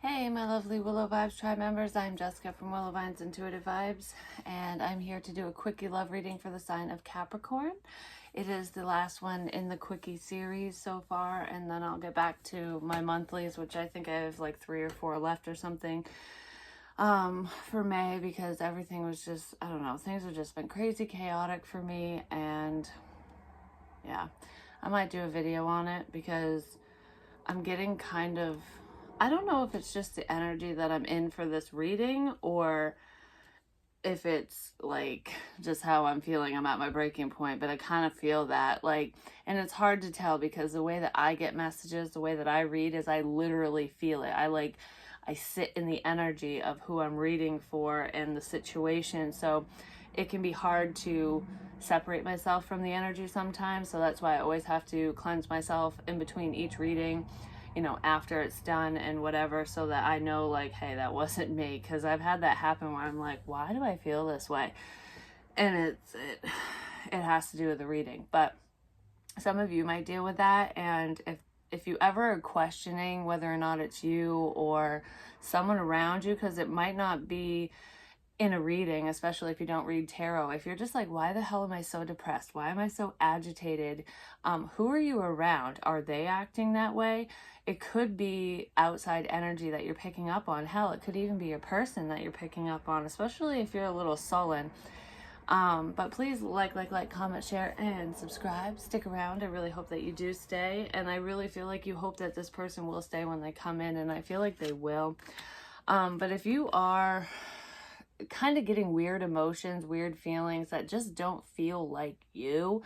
Hey, my lovely Willow Vibes Tribe members. I'm Jessica from Willow Vine's Intuitive Vibes, and I'm here to do a quickie love reading for the sign of Capricorn. It is the last one in the quickie series so far, and then I'll get back to my monthlies, which I think I have like 3 or 4 left or something for May, because everything was just, I don't know, things have just been crazy chaotic for me, and yeah, I might do a video on it because I'm getting kind of, I don't know if it's just the energy that I'm in for this reading or if it's like just how I'm feeling. I'm at my breaking point, but I kind of feel that like, and it's hard to tell because the way that I get messages, the way that I read is I literally feel it. I sit in the energy of who I'm reading for and the situation. So it can be hard to separate myself from the energy sometimes. So that's why I always have to cleanse myself in between each reading, you know, after it's done and whatever, so that I know like, hey, that wasn't me. Because I've had that happen where I'm like, why do I feel this way? And it has to do with the reading. But some of you might deal with that, and if you ever are questioning whether or not it's you or someone around you, because it might not be in a reading, especially if you don't read tarot, if you're just like, why the hell am I so depressed? Why am I so agitated? Who are you around? Are they acting that way? It could be outside energy that you're picking up on. Hell, it could even be a person that you're picking up on, especially if you're a little sullen. But please like, comment, share, and subscribe. Stick around. I really hope that you do stay. And I really feel like you hope that this person will stay when they come in, and I feel like they will. But if you are kind of getting weird emotions, weird feelings that just don't feel like you,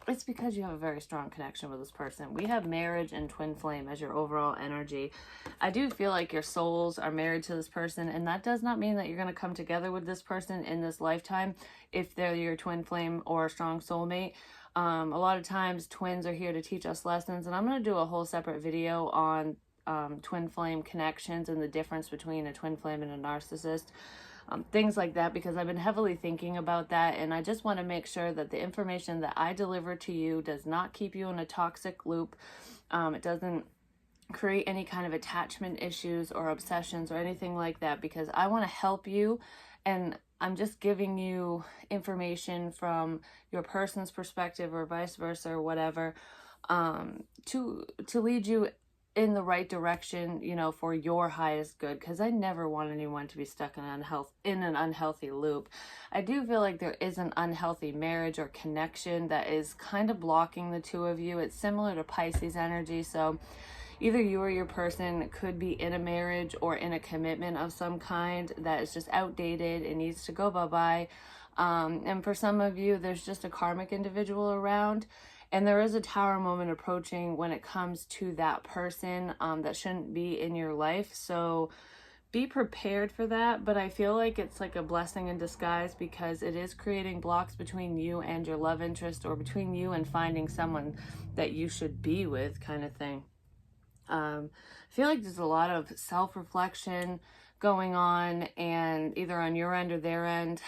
it's because you have a very strong connection with this person. We have marriage and twin flame as your overall energy. I do feel like your souls are married to this person, and that does not mean that you're going to come together with this person in this lifetime if they're your twin flame or a strong soulmate. A lot of times twins are here to teach us lessons, and I'm going to do a whole separate video on twin flame connections and the difference between a twin flame and a narcissist. Things like that, because I've been heavily thinking about that, and I just want to make sure that the information that I deliver to you does not keep you in a toxic loop. It doesn't create any kind of attachment issues or obsessions or anything like that, because I want to help you, and I'm just giving you information from your person's perspective or vice versa or whatever, to lead you in the right direction, you know, for your highest good, because I never want anyone to be stuck in an unhealthy loop. I do feel like there is an unhealthy marriage or connection that is kind of blocking the two of you. It's similar to Pisces energy, so either you or your person could be in a marriage or in a commitment of some kind that is just outdated and needs to go bye-bye. And for some of you, there's just a karmic individual around, and there is a tower moment approaching when it comes to that person that shouldn't be in your life. So be prepared for that. But I feel like it's like a blessing in disguise, because it is creating blocks between you and your love interest, or between you and finding someone that you should be with, kind of thing. I feel like there's a lot of self-reflection going on, and either on your end or their end.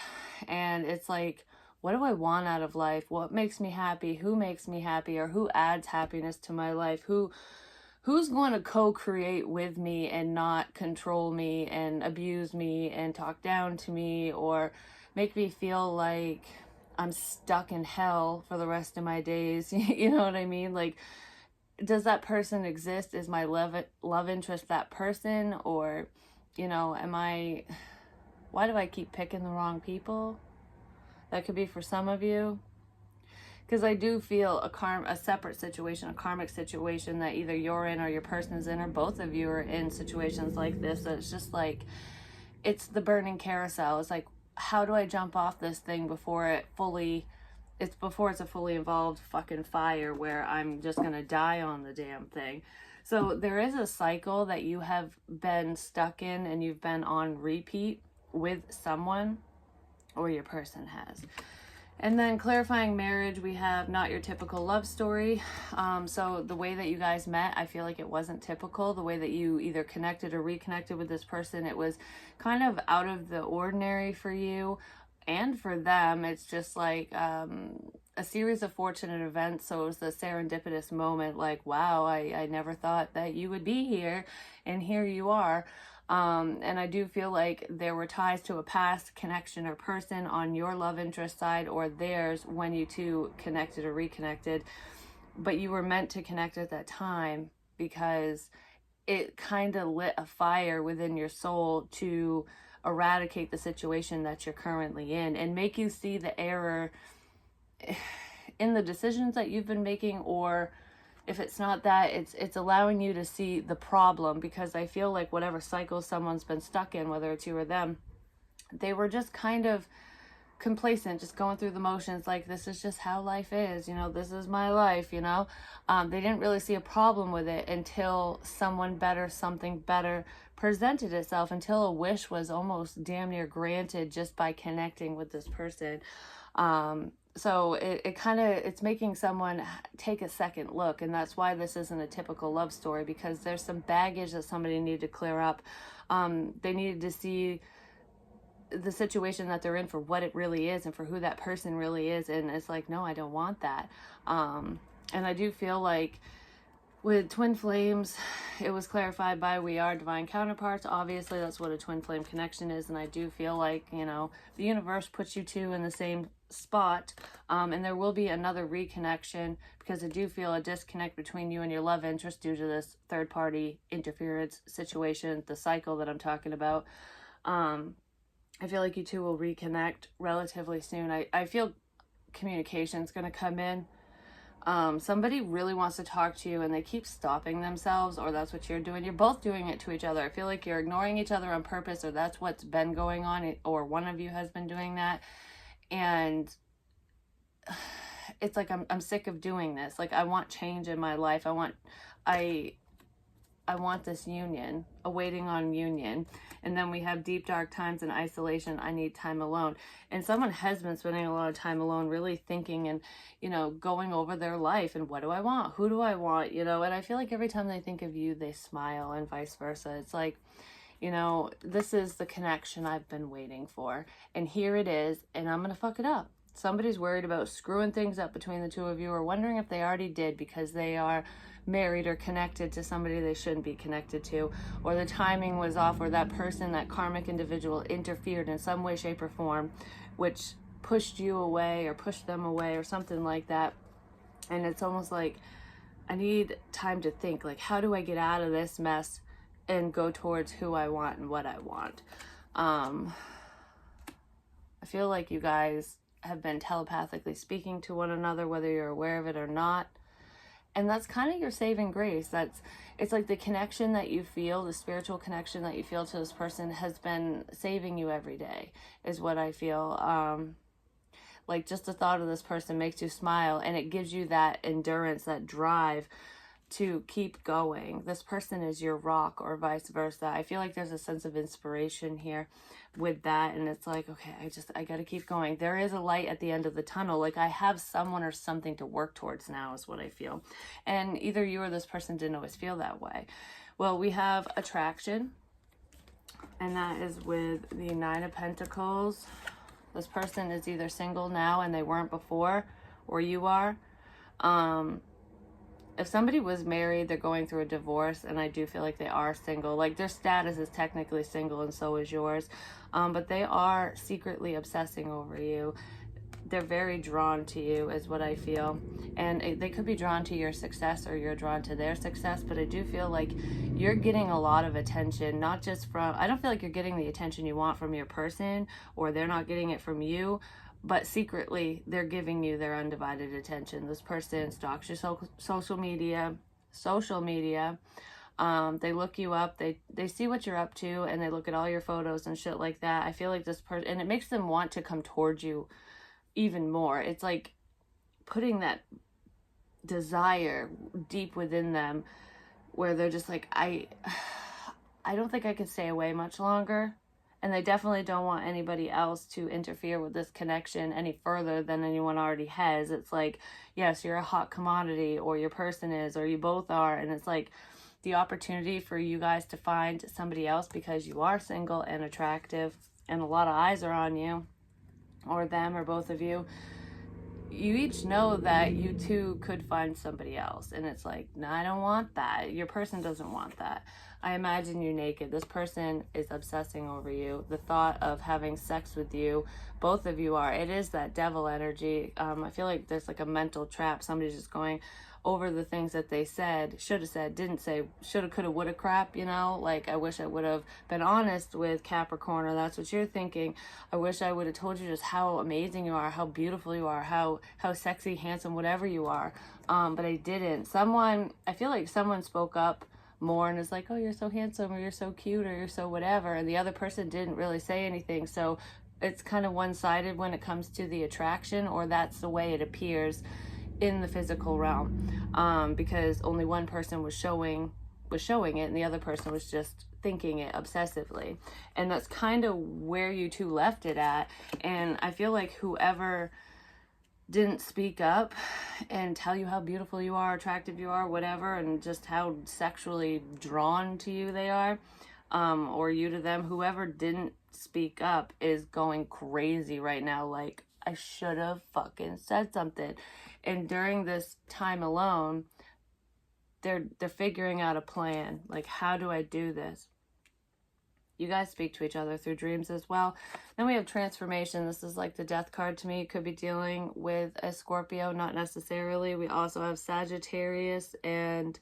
And it's like, what do I want out of life? What makes me happy? Who makes me happy? Or who adds happiness to my life? Who's going to co-create with me and not control me and abuse me and talk down to me, or make me feel like I'm stuck in hell for the rest of my days? You know what I mean? Like, does that person exist? Is my love interest that person? Or, you know, why do I keep picking the wrong people? That could be for some of you. Because I do feel a separate situation, a karmic situation that either you're in or your person is in, or both of you are in situations like this. So it's just like, it's the burning carousel. It's like, how do I jump off this thing before it's a fully involved fucking fire where I'm just gonna die on the damn thing. So there is a cycle that you have been stuck in, and you've been on repeat with someone, or your person has. And then clarifying marriage, we have not your typical love story. So the way that you guys met, I feel like it wasn't typical. The way that you either connected or reconnected with this person, it was kind of out of the ordinary for you and for them. It's just like, a series of fortunate events. So it was the serendipitous moment, like, wow, I never thought that you would be here, and here you are. And I do feel like there were ties to a past connection or person on your love interest side or theirs when you two connected or reconnected, but you were meant to connect at that time because it kind of lit a fire within your soul to eradicate the situation that you're currently in and make you see the error in the decisions that you've been making, or if it's not that, it's allowing you to see the problem, because I feel like whatever cycle someone's been stuck in, whether it's you or them, they were just kind of complacent, just going through the motions, like, this is just how life is, you know, this is my life, you know. They didn't really see a problem with it until someone better, something better presented itself, until a wish was almost damn near granted just by connecting with this person. So it kind of, it's making someone take a second look, and that's why this isn't a typical love story, because there's some baggage that somebody needed to clear up. They needed to see the situation that they're in for what it really is and for who that person really is, and it's like, no, I don't want that. And I do feel like with twin flames, it was clarified by we are divine counterparts. Obviously, that's what a twin flame connection is, and I do feel like, you know, the universe puts you two in the same spot, and there will be another reconnection, because I do feel a disconnect between you and your love interest due to this third-party interference situation, the cycle that I'm talking about. I feel like you two will reconnect relatively soon. I feel communication's going to come in. Somebody really wants to talk to you and they keep stopping themselves, or that's what you're doing. You're both doing it to each other. I feel like you're ignoring each other on purpose, or that's what's been going on, or one of you has been doing that. And it's like, I'm sick of doing this. Like, I want change in my life. I want this union, a waiting on union. And then we have deep, dark times and isolation. I need time alone. And someone has been spending a lot of time alone, really thinking and, you know, going over their life and what do I want? Who do I want? You know, and I feel like every time they think of you, they smile, and vice versa. It's like, you know, this is the connection I've been waiting for. And here it is, and I'm going to fuck it up. Somebody's worried about screwing things up between the two of you, or wondering if they already did, because they are married or connected to somebody they shouldn't be connected to, or the timing was off, or that person, that karmic individual, interfered in some way, shape, or form, which pushed you away or pushed them away or something like that. And it's almost like, I need time to think, like, how do I get out of this mess and go towards who I want and what I want? I feel like you guys have been telepathically speaking to one another, whether you're aware of it or not. And that's kind of your saving grace. It's like the connection that you feel, the spiritual connection that you feel to this person has been saving you every day, is what I feel. Like, just the thought of this person makes you smile, and it gives you that endurance, that drive to keep going. This person is your rock, or vice versa. I feel like there's a sense of inspiration here with that, and it's like, okay, I got to keep going. There is a light at the end of the tunnel. Like, I have someone or something to work towards now, is what I feel. And either you or this person didn't always feel that way. Well, we have attraction, and that is with the 9 of Pentacles. This person is either single now and they weren't before, or you are. If somebody was married, they're going through a divorce, and I do feel like they are single. Like, their status is technically single, and so is yours. But they are secretly obsessing over you. They're very drawn to you, is what I feel. And they could be drawn to your success, or you're drawn to their success. But I do feel like you're getting a lot of attention, not just from, I don't feel like you're getting the attention you want from your person, or they're not getting it from you. But secretly, they're giving you their undivided attention. This person stalks your social media. They look you up. They see what you're up to, and they look at all your photos and shit like that. I feel like this person, and it makes them want to come towards you even more. It's like putting that desire deep within them, where they're just like, I don't think I could stay away much longer. And they definitely don't want anybody else to interfere with this connection any further than anyone already has. It's like, yes, you're a hot commodity, or your person is, or you both are. And it's like the opportunity for you guys to find somebody else, because you are single and attractive and a lot of eyes are on you, or them, or both of you. you each know that you two could find somebody else, and it's like, no, I don't want that. Your person doesn't want that. I imagine you naked. This person is obsessing over you. The thought of having sex with you, both of you are. It is that devil energy. I feel like there's like a mental trap. Somebody's just going over the things that they said, should have said, didn't say, shoulda, coulda, woulda crap, you know? Like, I wish I would have been honest with Capricorn, or that's what you're thinking. I wish I would have told you just how amazing you are, how beautiful you are, how sexy, handsome, whatever you are. But I didn't. I feel like someone spoke up more and is like, oh, you're so handsome, or you're so cute, or you're so whatever. And the other person didn't really say anything. So it's kind of one-sided when it comes to the attraction, or that's the way it appears in the physical realm, because only one person was showing it, and the other person was just thinking it obsessively. And that's kind of where you two left it at. And I feel like whoever didn't speak up and tell you how beautiful you are, attractive you are, whatever, and just how sexually drawn to you they are, or you to them, whoever didn't speak up is going crazy right now. Like, I should have fucking said something. And during this time alone, they're figuring out a plan. Like, how do I do this? You guys speak to each other through dreams as well. Then we have transformation. This is like the death card to me. You could be dealing with a Scorpio, not necessarily. We also have Sagittarius and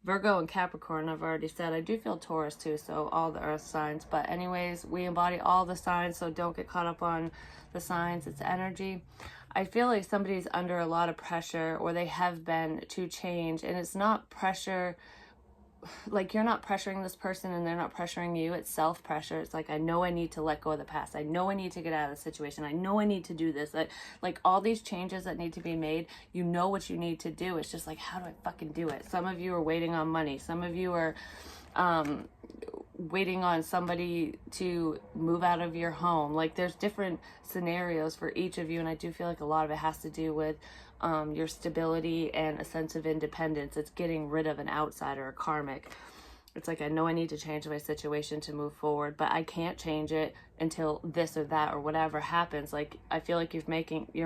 Virgo and Capricorn. I've already said. I do feel Taurus too, so all the earth signs. But anyways, we embody all the signs, so don't get caught up on the signs. It's energy. I feel like somebody's under a lot of pressure, or they have been, to change. And it's not pressure, like you're not pressuring this person and they're not pressuring you. It's self-pressure. It's like, I know I need to let go of the past. I know I need to get out of the situation. I know I need to do this. Like all these changes that need to be made, you know what you need to do. It's just like, how do I fucking do it? Some of you are waiting on money. Some of you are waiting on somebody to move out of your home. Like, there's different scenarios for each of you, and I do feel like a lot of it has to do with your stability and a sense of independence. It's getting rid of an outsider, a karmic. It's like, I know I need to change my situation to move forward, but I can't change it until this or that or whatever happens. Like, I feel like you're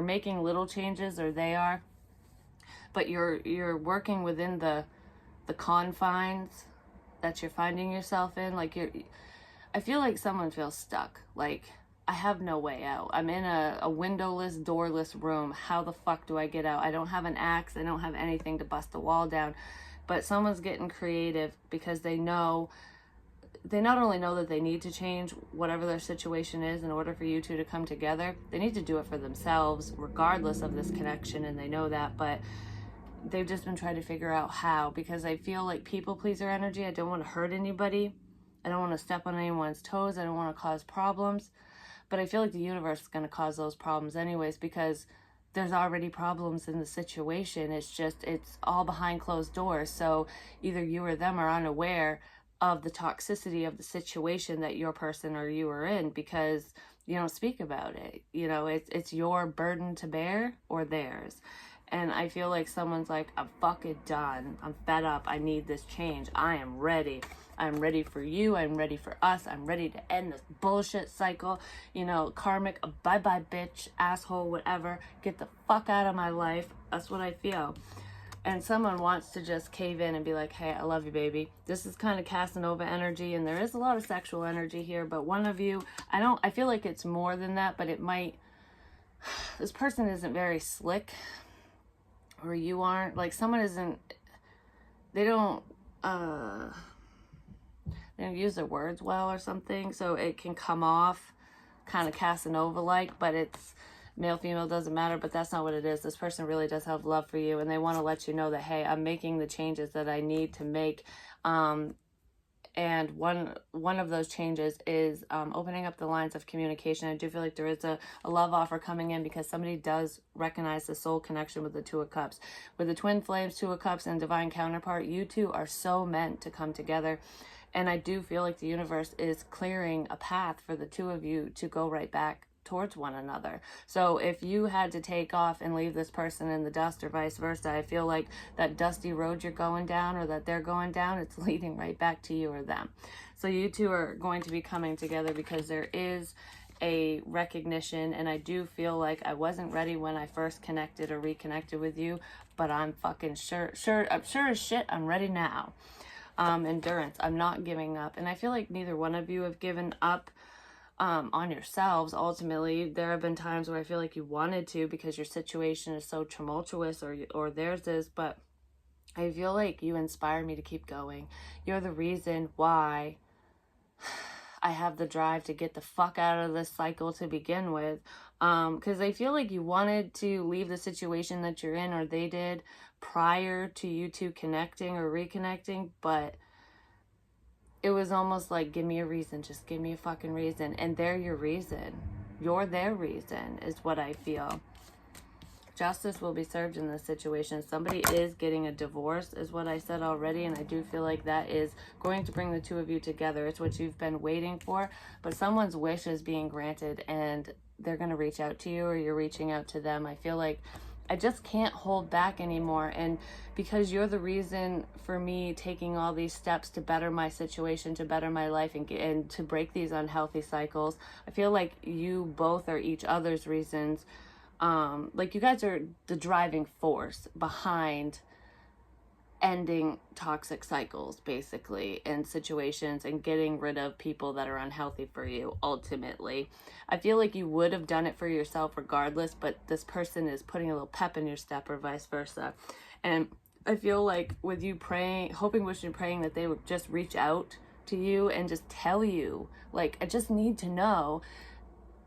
making little changes, or they are, but you're working within the confines that you're finding yourself in. Like, I feel like someone feels stuck. Like, I have no way out. I'm in a windowless, doorless room. How the fuck do I get out? I don't have an axe. I don't have anything to bust the wall down. But someone's getting creative because they not only know that they need to change whatever their situation is in order for you two to come together, they need to do it for themselves, regardless of this connection, and they know that, but they've just been trying to figure out how, because I feel like people pleaser energy. I don't want to hurt anybody. I don't want to step on anyone's toes. I don't want to cause problems. But I feel like the universe is going to cause those problems anyways, because there's already problems in the situation. It's all behind closed doors. So either you or them are unaware of the toxicity of the situation that your person or you are in, because you don't speak about it. You know, it's your burden to bear or theirs. And I feel like someone's like, I'm fucking done. I'm fed up. I need this change. I am ready. I'm ready for you. I'm ready for us. I'm ready to end this bullshit cycle. You know, karmic, bye-bye, bitch, asshole, whatever. Get the fuck out of my life. That's what I feel. And someone wants to just cave in and be like, hey, I love you, baby. This is kind of Casanova energy, and there is a lot of sexual energy here. But one of you, I feel like it's more than that, but it might, this person isn't very slick. Or you aren't, like, someone isn't, they don't use their words well or something, so it can come off kind of Casanova-like, but it's male, female, doesn't matter, but that's not what it is. This person really does have love for you, and they want to let you know that, hey, I'm making the changes that I need to make, and one of those changes is opening up the lines of communication. I do feel like there is a love offer coming in, because somebody does recognize the soul connection with the Two of Cups. With the twin flames, Two of Cups, and divine counterpart, you two are so meant to come together. And I do feel like the universe is clearing a path for the two of you to go right back towards one another. So if you had to take off and leave this person in the dust, or vice versa, I feel like that dusty road you're going down, or that they're going down, it's leading right back to you or them. So you two are going to be coming together, because there is a recognition, and I do feel like I wasn't ready when I first connected or reconnected with you, but I'm fucking sure as shit I'm ready now. Endurance, I'm not giving up, and I feel like neither one of you have given up on yourselves. Ultimately, there have been times where I feel like you wanted to because your situation is so tumultuous, or theirs is, but I feel like you inspire me to keep going. You're the reason why I have the drive to get the fuck out of this cycle to begin with. Because I feel like you wanted to leave the situation that you're in, or they did, prior to you two connecting or reconnecting, but it was almost like, give me a reason, just give me a fucking reason. And they're your reason. You're their reason, is what I feel. Justice will be served in this situation. Somebody is getting a divorce, is what I said already, and I do feel like that is going to bring the two of you together. It's what you've been waiting for, but someone's wish is being granted, and they're going to reach out to you, or you're reaching out to them. I feel like I just can't hold back anymore, and because you're the reason for me taking all these steps to better my situation, to better my life, and to break these unhealthy cycles, I feel like you both are each other's reasons. Like you guys are the driving force behind ending toxic cycles, basically, and situations, and getting rid of people that are unhealthy for you, ultimately. I feel like you would have done it for yourself regardless, but this person is putting a little pep in your step, or vice versa. And I feel like with you praying, hoping, wishing, praying that they would just reach out to you and just tell you, like, I just need to know,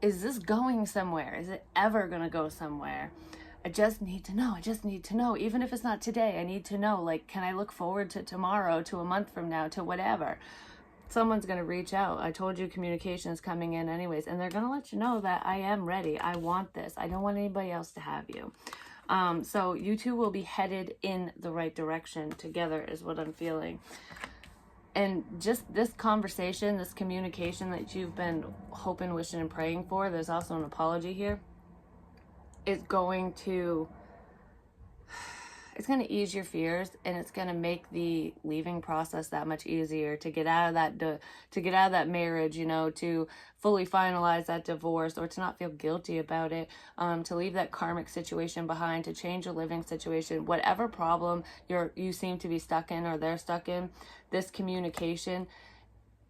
is this going somewhere? Is it ever going to go somewhere? I just need to know. I just need to know. Even if it's not today, I need to know. Like, can I look forward to tomorrow, to a month from now, to whatever? Someone's going to reach out. I told you communication is coming in anyways, and they're going to let you know that I am ready. I want this. I don't want anybody else to have you. So you two will be headed in the right direction together, is what I'm feeling. And just this conversation, this communication that you've been hoping, wishing, and praying for, there's also an apology here, is going to, it's going to ease your fears, and it's going to make the leaving process that much easier to get out of that, to get out of that marriage, you know, to fully finalize that divorce, or to not feel guilty about it, to leave that karmic situation behind, to change your living situation, whatever problem you seem to be stuck in, or they're stuck in. This communication,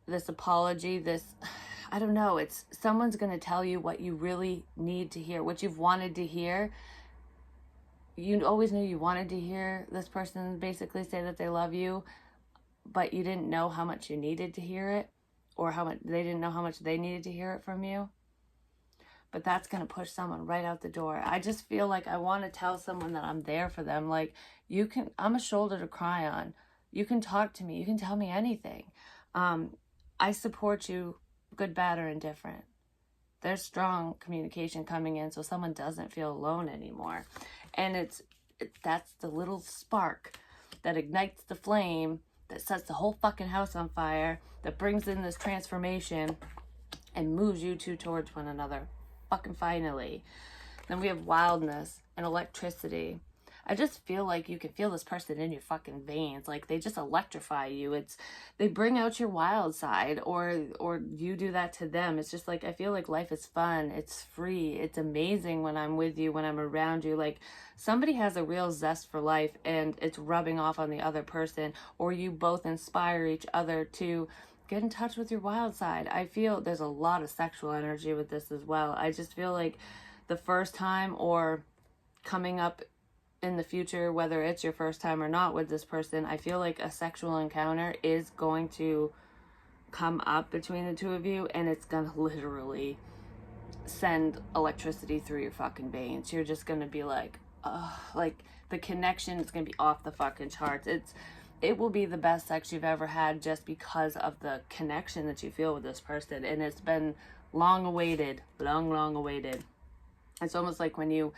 this apology, this, I don't know, it's someone's going to tell you what you really need to hear, what you've wanted to hear. You always knew you wanted to hear this person basically say that they love you, but you didn't know how much you needed to hear it, or how much they didn't know how much they needed to hear it from you. But that's going to push someone right out the door. I just feel like I want to tell someone that I'm there for them. Like, I'm a shoulder to cry on. You can talk to me. You can tell me anything. I support you, good, bad, or indifferent. There's strong communication coming in, so someone doesn't feel alone anymore. And that's the little spark that ignites the flame, that sets the whole fucking house on fire, that brings in this transformation and moves you two towards one another. Fucking finally. Then we have wildness and electricity. I just feel like you can feel this person in your fucking veins. Like, they just electrify you. They bring out your wild side, or you do that to them. It's just like, I feel like life is fun. It's free. It's amazing when I'm with you, when I'm around you. Like, somebody has a real zest for life, and it's rubbing off on the other person, or you both inspire each other to get in touch with your wild side. I feel there's a lot of sexual energy with this as well. I just feel like the first time, or coming up in the future, whether it's your first time or not with this person, I feel like a sexual encounter is going to come up between the two of you, and it's gonna literally send electricity through your fucking veins. You're just gonna be like, like, the connection is gonna be off the fucking charts. It will be the best sex you've ever had, just because of the connection that you feel with this person. And it's been long awaited. It's almost like when you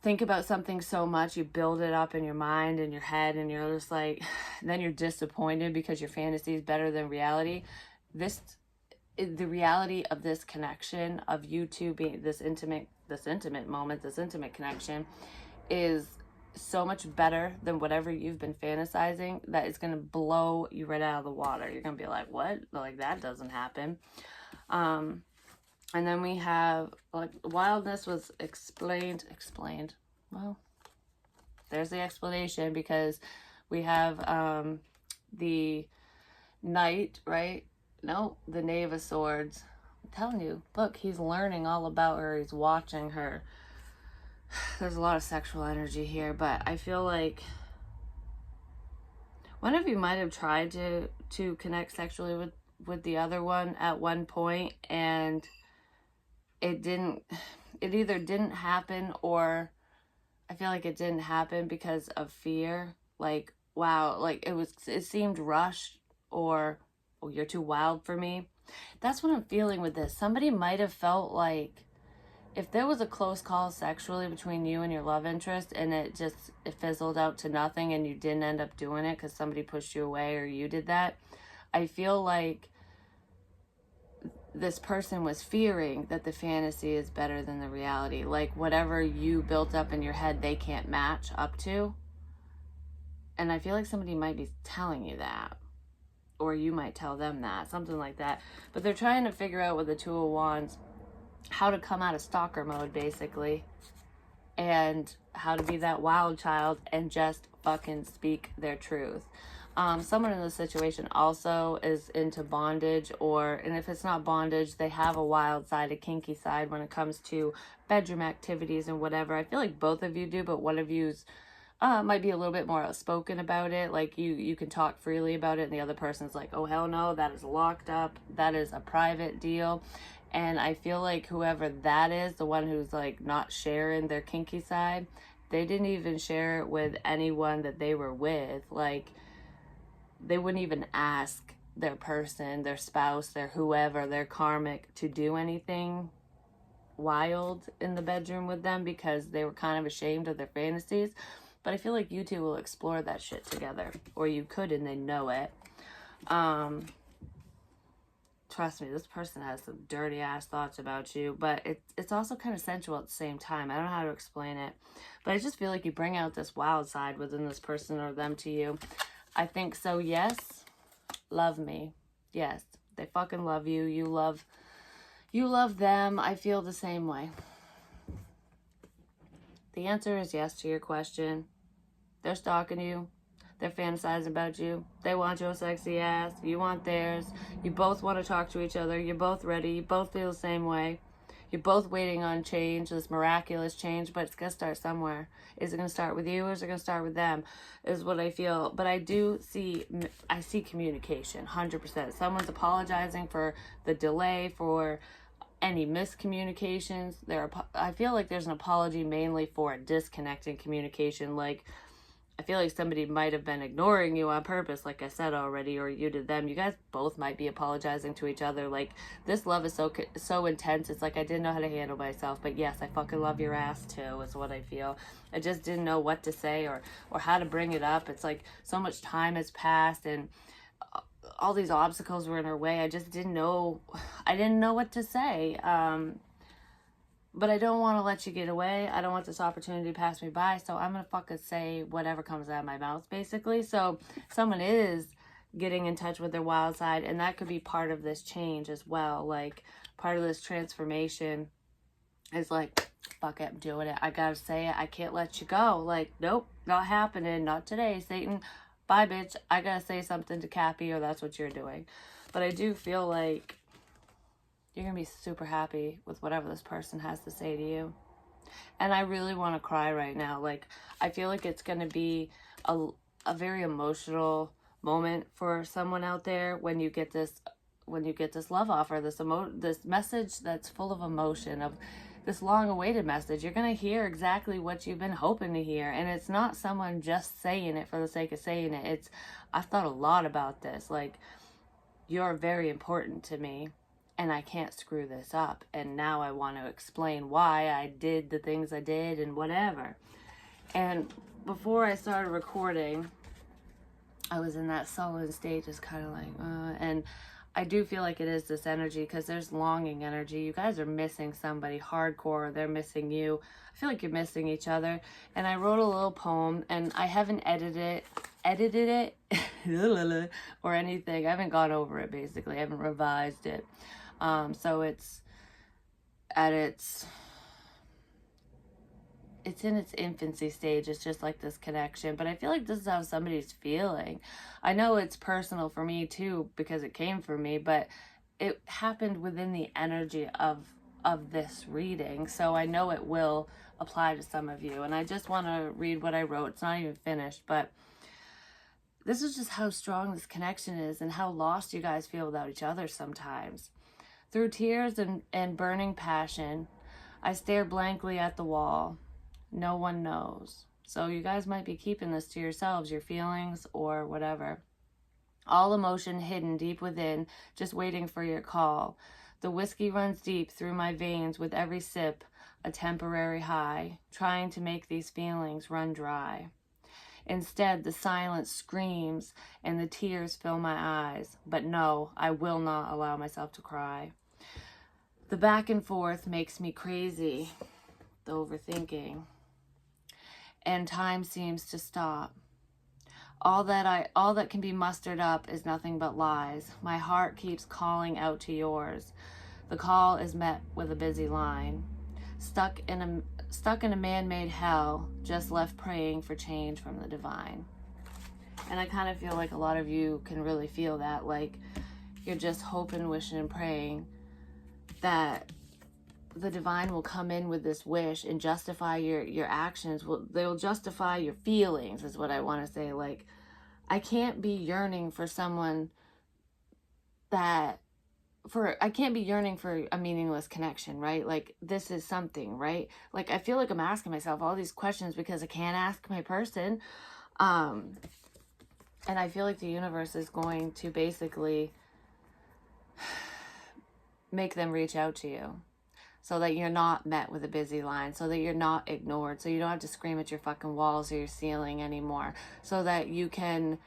think about something so much, you build it up in your mind and your head, and you're just like, then you're disappointed because your fantasy is better than reality. The reality of this connection, of you two being this intimate moment, this intimate connection, is so much better than whatever you've been fantasizing that it's going to blow you right out of the water. You're going to be like, what? Like, that doesn't happen. And then we have, like, wildness was explained. Well, there's the explanation, because we have the knight, right? No, the Knave of Swords. I'm telling you, look, he's learning all about her. He's watching her. There's a lot of sexual energy here, but I feel like one of you might have tried to connect sexually with the other one at one point, and it either didn't happen, or I feel like it didn't happen because of fear. Like, wow, like it seemed rushed, or, oh, you're too wild for me. That's what I'm feeling with this. Somebody might have felt like if there was a close call sexually between you and your love interest, and it fizzled out to nothing, and you didn't end up doing it because somebody pushed you away or you did that, I feel like this person was fearing that the fantasy is better than the reality. Like, whatever you built up in your head, they can't match up to. And I feel like somebody might be telling you that, or you might tell them that, something like that. But they're trying to figure out with the Two of Wands how to come out of stalker mode, basically, and how to be that wild child and just fucking speak their truth. Someone in this situation also is into bondage, and if it's not bondage, they have a wild side, a kinky side when it comes to bedroom activities and whatever. I feel like both of you do, but one of you's might be a little bit more outspoken about it. Like, you can talk freely about it, and the other person's like, oh, hell no, that is locked up. That is a private deal. And I feel like whoever that is, the one who's like not sharing their kinky side, they didn't even share it with anyone that they were with. Like, they wouldn't even ask their person, their spouse, their whoever, their karmic, to do anything wild in the bedroom with them, because they were kind of ashamed of their fantasies. But I feel like you two will explore that shit together, or you could, and they know it. Trust me, this person has some dirty ass thoughts about you, but it's also kind of sensual at the same time. I don't know how to explain it, but I just feel like you bring out this wild side within this person or them to you. I think so. Yes, love me. Yes, they fucking love you. You love them. I feel the same way. The answer is yes to your question. They're stalking you. They're fantasizing about you. They want your sexy ass. You want theirs. You both want to talk to each other. You're both ready. You both feel the same way. You're both waiting on change, this miraculous change, but it's going to start somewhere. Is it going to start with you, or is it going to start with them, is what I feel. But I see communication, 100%. Someone's apologizing for the delay, for any miscommunications. I feel like there's an apology mainly for a disconnect in communication. Like, I feel like somebody might have been ignoring you on purpose, like I said already, or you did them. You guys both might be apologizing to each other. Like, this love is so intense. It's like, I didn't know how to handle myself, but yes, I fucking love your ass too, is what I feel. I just didn't know what to say or how to bring it up. It's like so much time has passed, and all these obstacles were in our way. I just didn't know. I didn't know what to say. But I don't want to let you get away. I don't want this opportunity to pass me by. So I'm going to fucking say whatever comes out of my mouth, basically. So someone is getting in touch with their wild side. And that could be part of this change as well. Like, part of this transformation is like, fuck it, I'm doing it. I got to say it. I can't let you go. Like, nope, not happening. Not today, Satan. Bye, bitch. I got to say something to Cappy, or that's what you're doing. But I do feel like you're going to be super happy with whatever this person has to say to you. And I really want to cry right now. Like, I feel like it's going to be a very emotional moment for someone out there when you get this love offer, this message that's full of emotion, of this long-awaited message. You're going to hear exactly what you've been hoping to hear. And it's not someone just saying it for the sake of saying it. I've thought a lot about this. Like, you're very important to me, and I can't screw this up. And now I want to explain why I did the things I did and whatever. And before I started recording, I was in that sullen state, just kind of like, and I do feel like it is this energy because there's longing energy. You guys are missing somebody hardcore. They're missing you. I feel like you're missing each other. And I wrote a little poem, and I haven't edited it or anything. I haven't gone over it, basically. I haven't revised it. So it's at it's in its infancy stage. It's just like this connection, but I feel like this is how somebody's feeling. I know it's personal for me too because it came from me, but it happened within the energy of this reading, so I know it will apply to some of you. And I just want to read what I wrote. It's not even finished, but this is just how strong this connection is and how lost you guys feel without each other sometimes. Through tears and burning passion, I stare blankly at the wall. No one knows. So you guys might be keeping this to yourselves, your feelings or whatever. All emotion hidden deep within, just waiting for your call. The whiskey runs deep through my veins with every sip, a temporary high, trying to make these feelings run dry. Instead, the silence screams and the tears fill my eyes. But no, I will not allow myself to cry. The back and forth makes me crazy, the overthinking. And time seems to stop. All that can be mustered up is nothing but lies. My heart keeps calling out to yours. The call is met with a busy line. Stuck in a man-made hell, just left praying for change from the divine. And I kind of feel like a lot of you can really feel that, like you're just hoping, wishing, and praying that the divine will come in with this wish and justify your actions. Well, they'll justify your feelings is what I want to say. Like, I can't be yearning for someone I can't be yearning for a meaningless connection, right? Like, this is something, right? Like, I feel like I'm asking myself all these questions because I can't ask my person. And I feel like the universe is going to basically make them reach out to you, so that you're not met with a busy line, so that you're not ignored, so you don't have to scream at your fucking walls or your ceiling anymore, so that you can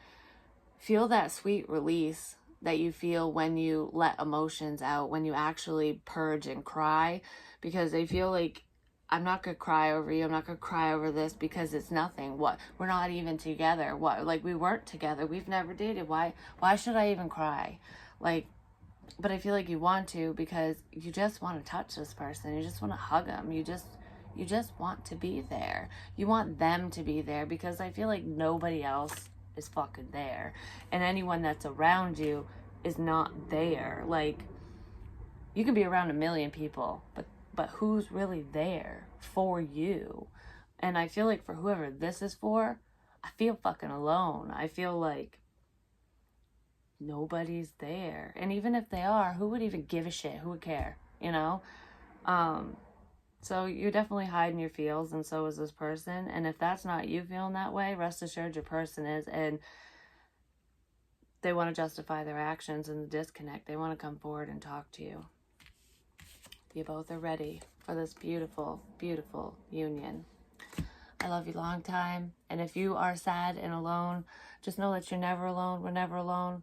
feel that sweet release that you feel when you let emotions out, when you actually purge and cry, because they feel like, I'm not gonna cry over you, I'm not gonna cry over this because it's nothing. What? We're not even together. What? Like, we weren't together. We've never dated. Why should I even cry? Like, but I feel like you want to because you just want to touch this person. You just want to hug them. You just want to be there. You want them to be there because I feel like nobody else is fucking there. And anyone that's around you is not there. Like, you can be around a million people, but who's really there for you? And I feel like for whoever this is for, I feel fucking alone. I feel like nobody's there. And even if they are, who would even give a shit? Who would care? You know? So you're definitely hiding your feels, and so is this person. And if that's not you feeling that way, rest assured your person is, and they want to justify their actions and the disconnect. They want to come forward and talk to you. You both are ready for this beautiful, beautiful union. I love you long time. And if you are sad and alone, just know that you're never alone. We're never alone.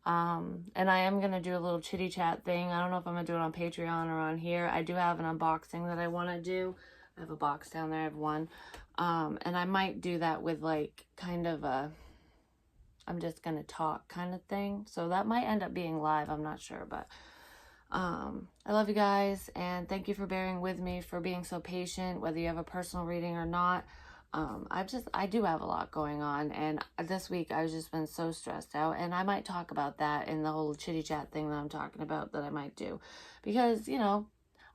And I am going to do a little chitty chat thing. I don't know if I'm going to do it on Patreon or on here. I do have an unboxing that I want to do. I have a box down there. I have one. And I might do that with like kind of a, I'm just going to talk kind of thing. So that might end up being live. I'm not sure, but I love you guys. And thank you for bearing with me, for being so patient, whether you have a personal reading or not. I do have a lot going on, and this week I've just been so stressed out, and I might talk about that in the whole chitty chat thing that I'm talking about that I might do, because, you know,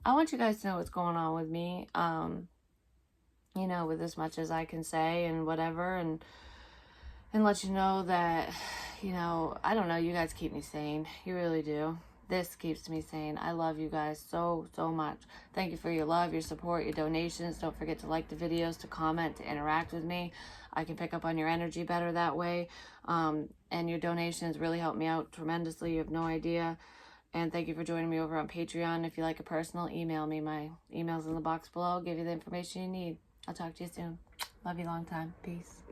I want you guys to know what's going on with me, you know, with as much as I can say and whatever, and let you know that, you know, I don't know, you guys keep me sane. You really do. This keeps me sane. I love you guys so, so much. Thank you for your love, your support, your donations. Don't forget to like the videos, to comment, to interact with me. I can pick up on your energy better that way. And your donations really help me out tremendously. You have no idea. And thank you for joining me over on Patreon. If you like a personal, email me. My email's in the box below. I'll give you the information you need. I'll talk to you soon. Love you long time. Peace.